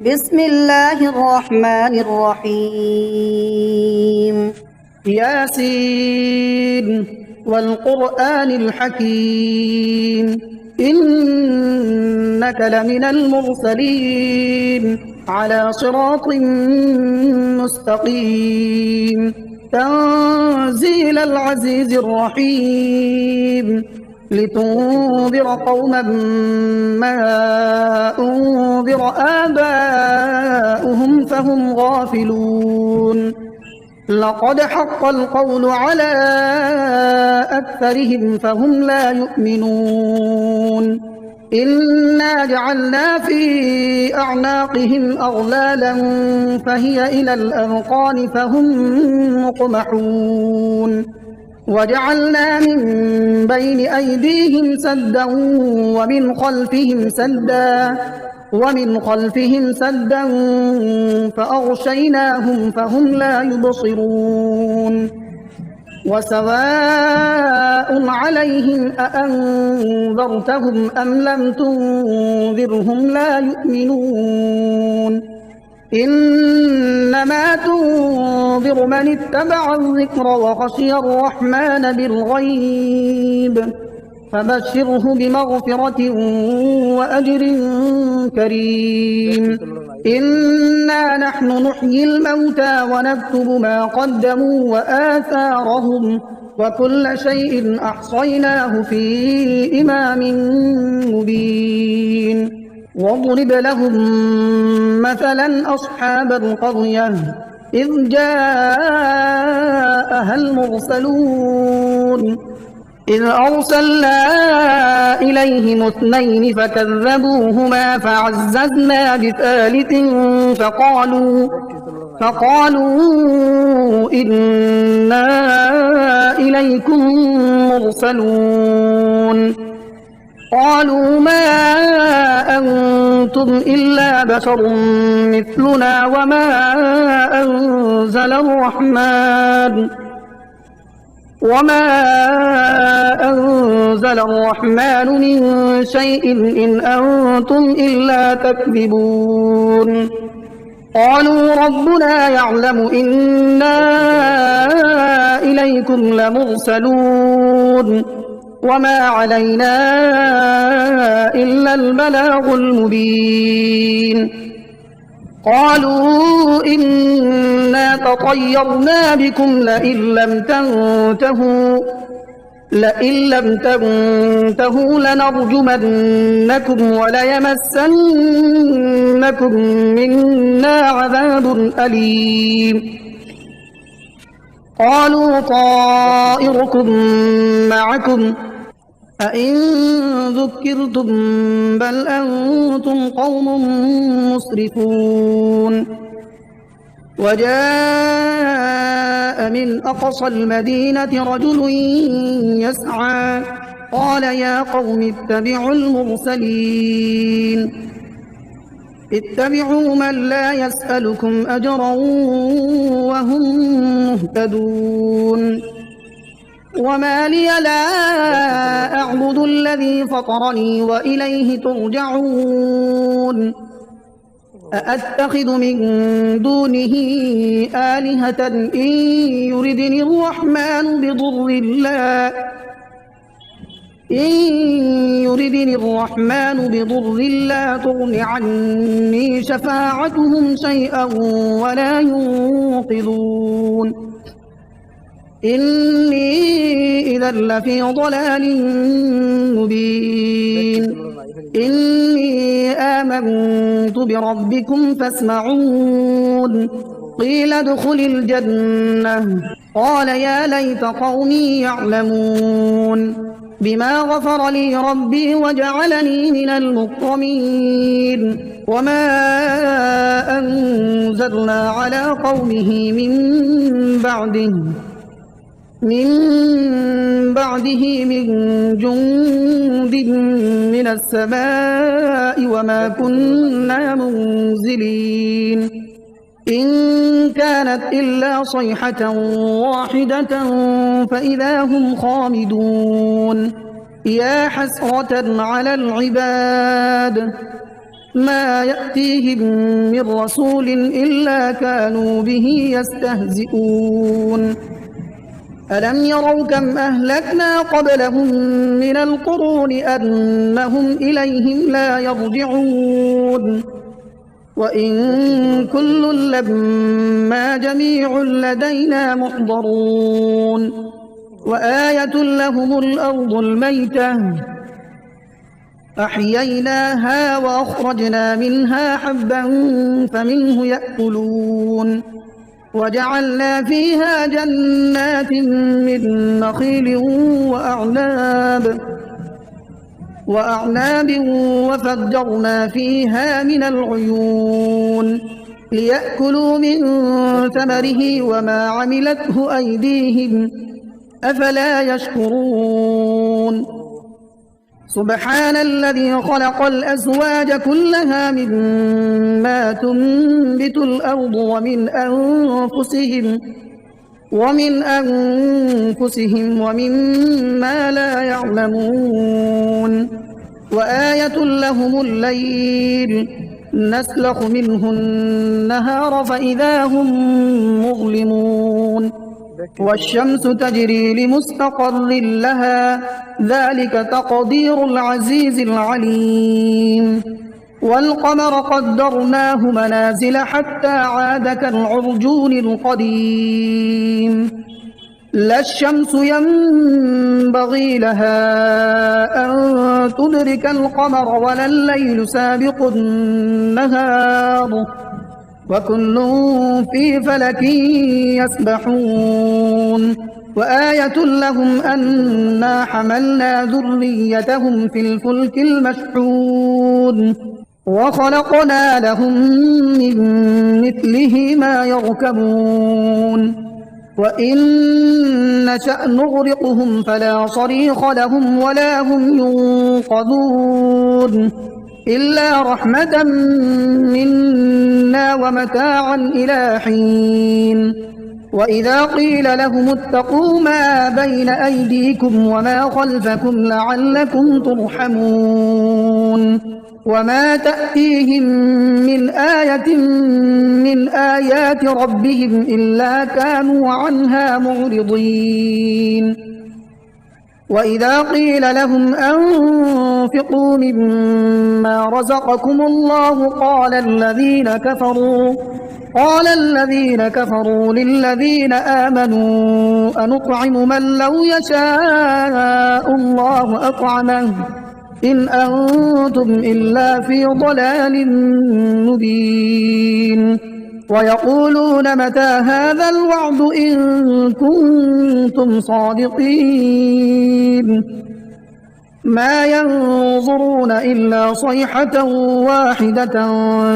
بسم الله الرحمن الرحيم. ياسين والقرآن الحكيم إنك لمن المرسلين على صراط مستقيم تنزيل العزيز الرحيم لتنذر قوما ما أنذر آباؤهم فهم غافلون لقد حق القول على أكثرهم فهم لا يؤمنون إنا جعلنا في أعناقهم أغلالا فهي إلى الأذقان فهم مقمحون وجعلنا من بين أيديهم سدا ومن خلفهم سدا فأغشيناهم فهم لا يبصرون وسواء عليهم أأنذرتهم أم لم تنذرهم لا يؤمنون إنما تنذر من اتبع الذكر وخشي الرحمن بالغيب فبشره بمغفرة وأجر كريم إنا نحن نحيي الموتى ونكتب ما قدموا وآثارهم وكل شيء أحصيناه في إمام مبين واضرب لهم مثلا أصحاب القرية إذ جاءها المرسلون إذ أرسلنا إليهم اثنين فكذبوهما فعززنا بثالث فقالوا إنا إليكم مرسلون قالوا ما أنتم إلا بشر مثلنا وما أنزل الرحمن من شيء إن أنتم إلا تكذبون قالوا ربنا يعلم إنا إليكم لمرسلون وما علينا إلا البلاغ المبين قالوا إنا تطيرنا بكم لئن لم تنتهوا لنرجمنكم وليمسنكم منا عذاب أليم قالوا طائركم معكم أئن ذكرتم بل أنتم قوم مسرفون وجاء من أقصى المدينة رجل يسعى قال يا قوم اتبعوا المرسلين اتبعوا من لا يسألكم أجرا وهم مهتدون وما لي لا أعبد الذي فطرني وإليه ترجعون أأتخذ من دونه آلهة إن يردني الرحمن بضر لا تغن عني شفاعتهم شيئا ولا ينقذون إني إذا لفي ضلال مبين إني آمنت بربكم فاسمعون قيل ادخل الجنة قال يا ليت قومي يعلمون بما غفر لي ربي وجعلني من المكرمين وما أنزلنا على قومه من بعده من جند من السماء وما كنا منزلين إن كانت إلا صيحة واحدة فإذا هم خامدون يا حسرة على العباد ما يأتيهم من رسول إلا كانوا به يستهزئون ألم يروا كم أهلكنا قبلهم من القرون أنهم إليهم لا يرجعون وإن كل لما جميع لدينا محضرون وآية لهم الأرض الميتة أحييناها وأخرجنا منها حبا فمنه يأكلون وجعلنا فيها جنات من نخيل وأعناب وفجرنا فيها من العيون ليأكلوا من ثمره وما عملته أيديهم أفلا يشكرون سبحان الذي خلق الأزواج كلها مما تنبت الأرض ومن أنفسهم ومما لا يعلمون وآية لهم الليل نسلخ منه النهار فإذا هم مظلمون والشمس تجري لمستقر لها ذلك تقدير العزيز العليم والقمر قدرناه منازل حتى عاد كالعرجون القديم لا الشمس ينبغي لها أن تدرك القمر ولا الليل سابق النهار وكل في فلك يسبحون وآية لهم أنا حملنا ذريتهم في الفلك المشحون وخلقنا لهم من مثله ما يركبون وإن نشأ نغرقهم فلا صريخ لهم ولا هم ينقذون إلا رحمة منا ومتاعا إلى حين وإذا قيل لهم اتقوا ما بين أيديكم وما خلفكم لعلكم ترحمون وما تأتيهم من آية من آيات ربهم إلا كانوا عنها معرضين وإذا قيل لهم أنفقوا مما رزقكم الله قال الذين كفروا للذين آمنوا أنطعم من لو يشاء الله أطعمه إن أنتم إلا في ضلال مبين ويقولون متى هذا الوعد إن كنتم صادقين ما ينظرون إلا صيحة واحدة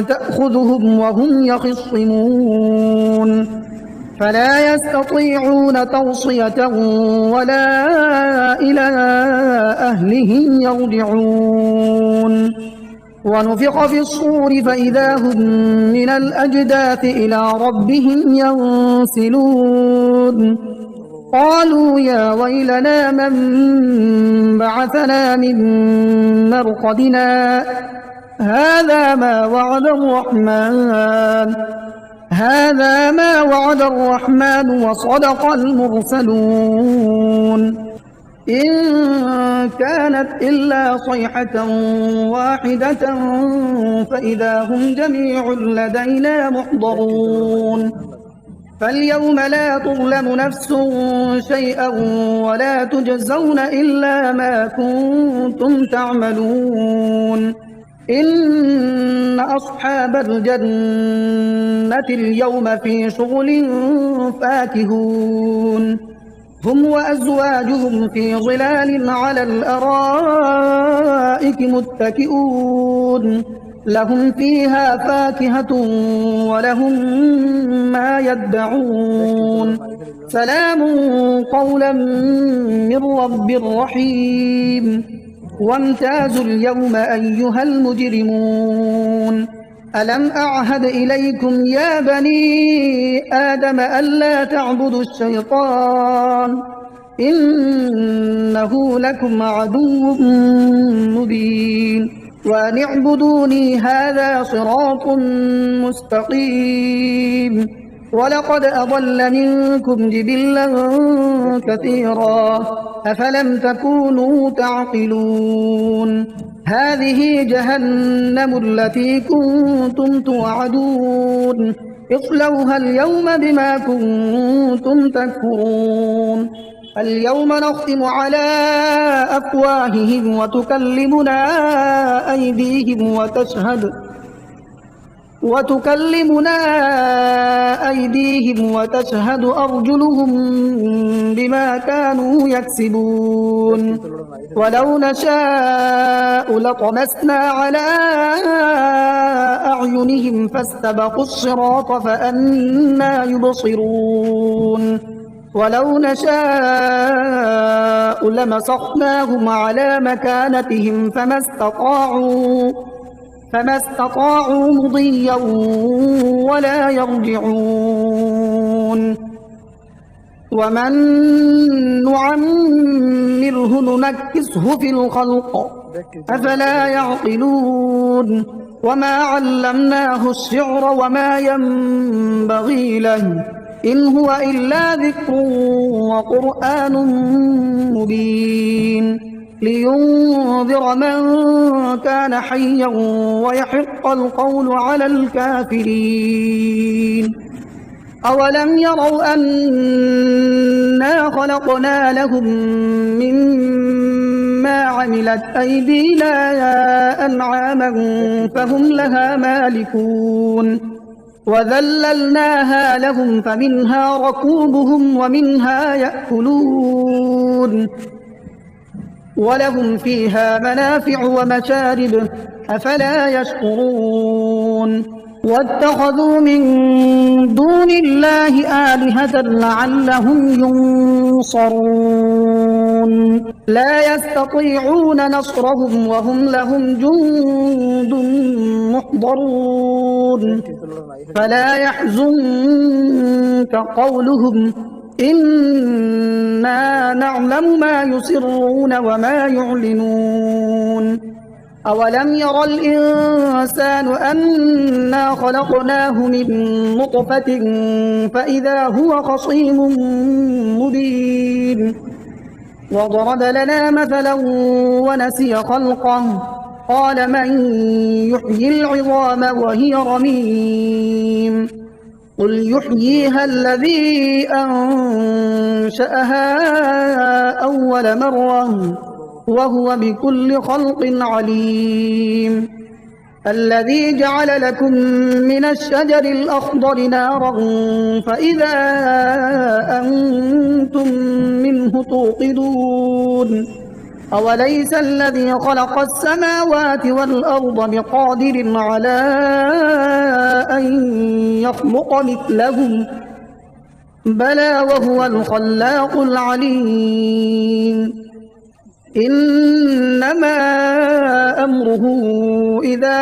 تأخذهم وهم يخصمون فلا يستطيعون توصية ولا إلى أهلهم يرجعون ونفخ في الصور فإذا هم من الأجداث إلى ربهم ينسلون قالوا يا ويلنا من بعثنا من مرقدنا هذا ما وعد الرحمن وصدق المرسلون إن كانت إلا صيحة واحدة فإذا هم جميع لدينا محضرون فاليوم لا تظلم نفس شيئا ولا تجزون إلا ما كنتم تعملون إن أصحاب الجنة اليوم في شغل فاكهون هم وأزواجهم في ظلال على الأرائك متكئون لهم فيها فاكهة ولهم ما يدعون سلام قولا من رب رحيم وامتازوا اليوم أيها المجرمون ألم أعهد إليكم يا بني آدم ألا تعبدوا الشيطان إنه لكم عدو مبين وأن اعبدوني هذا صراط مستقيم ولقد أضل منكم جبلا كثيرا أفلم تكونوا تعقلون هذه جهنم التي كنتم توعدون اصلوها اليوم بما كنتم تكفرون اليوم نختم على أفواههم وتكلمنا أيديهم وتشهد أرجلهم بما كانوا يكسبون ولو نشاء لطمسنا على أعينهم فاستبقوا الصراط فأنى يبصرون ولو نشاء لمسخناهم على مكانتهم فما استطاعوا مضيا ولا يرجعون ومن نعمره ننكسه في الخلق أفلا يعقلون وما علمناه الشعر وما ينبغي له إن هو إلا ذكر وقرآن مبين لينذر من كان حيا ويحق القول على الكافرين أولم يروا أنا خلقنا لهم مما عملت أيدينا أنعاما فهم لها مالكون وذللناها لهم فمنها ركوبهم ومنها يأكلون ولهم فيها منافع ومشارب أفلا يشكرون واتخذوا من دون الله آلهة لعلهم ينصرون لا يستطيعون نصرهم وهم لهم جند محضرون فلا يحزنك قولهم إنا نعلم ما يسرون وما يعلنون أولم ير الإنسان أنا خلقناه من نطفة فإذا هو خصيم مبين وضرب لنا مثلا ونسي خلقه قال من يحيي العظام وهي رميم قل يحييها الذي أنشأها أول مرة وهو بكل خلق عليم الذي جعل لكم من الشجر الأخضر نارا فإذا أنتم منه توقدون أوليس الذي خلق السماوات والأرض بقادر على أن يخلق مثلهم بلى وهو الخلاق العليم إنما أمره إذا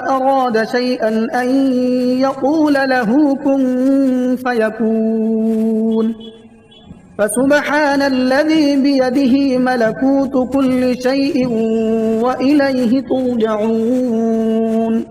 أراد شيئا أن يقول له كن فيكون فسبحان الذي بيده ملكوت كل شيء وإليه ترجعون